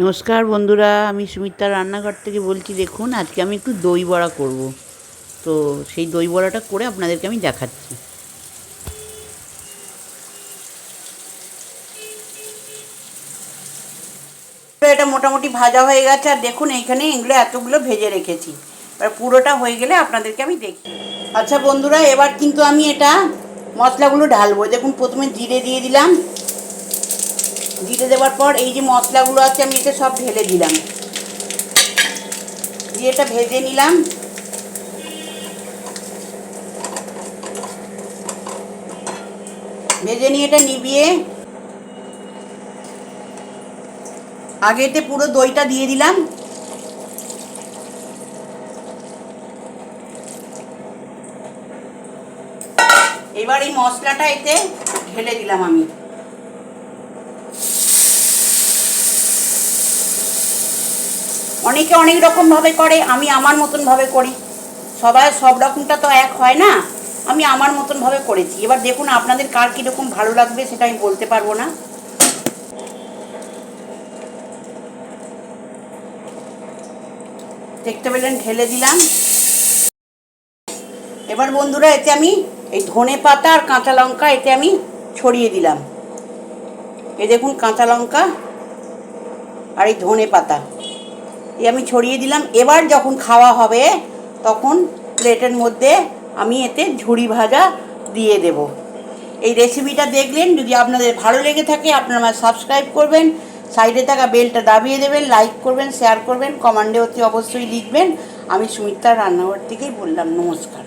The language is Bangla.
নমস্কার বন্ধুরা, আমি সুমিত্রার রান্নাঘর থেকে বলছি। দেখুন, আজকে আমি একটু দই বড়া করব। তো সেই দই বড়াটা করে আপনাদেরকে আমি দেখাচ্ছি। এটা মোটামুটি ভাজা হয়ে গেছে, আর দেখুন এইখানে এগুলো এতগুলো ভেজে রেখেছি। এবার পুরোটা হয়ে গেলে আপনাদেরকে আমি দেখি। আচ্ছা বন্ধুরা, এবার কিন্তু আমি এটা মশলাগুলো ঢালবো। দেখুন, প্রথমে জিরে দিয়ে দিলাম। জিরে দেওয়ার পর এই যে মশলাগুলো আছে আমি এটা সব ঢেলে দিলাম, দিয়ে এটা ভেজে নিলাম। ভেজে নিয়ে এটা নিভিয়ে আগেতে পুরো দইটা দিয়ে দিলাম। এবার এই মশলাটা এতে ঢেলে দিলাম আমি। অনেকে অনেক রকমভাবে করে, আমি আমার মতনভাবে করি। সবাই সব রকমটা তো এক হয় না, আমি আমার মতনভাবে করেছি। এবার দেখুন আপনাদের কার কীরকম ভালো লাগবে সেটা আমি বলতে পারবো না। দেখতে পেলেন, ঢেলে দিলাম। এবার বন্ধুরা এতে আমি এই ধনে পাতা আর কাঁচা লঙ্কা এতে আমি ছড়িয়ে দিলাম। এই দেখুন, কাঁচা লঙ্কা আর এই ধনে পাতা আমি ছড়িয়ে দিলাম। এবার যখন খাওয়া হবে তখন প্লেটের মধ্যে আমি এতে ঝুরি ভাজা দিয়ে দেব। এই রেসিপিটা দেখলেন, যদি আপনাদের ভালো লেগে থাকে আপনারা আমার সাবস্ক্রাইব করবেন, সাইডে থাকা বেলটা দাবিয়ে দেবেন, লাইক করবেন, শেয়ার করবেন, কমেন্টে অতি অবশ্যই লিখবেন। আমি সুমিত্রার রান্নাঘর থেকেই বললাম। নমস্কার।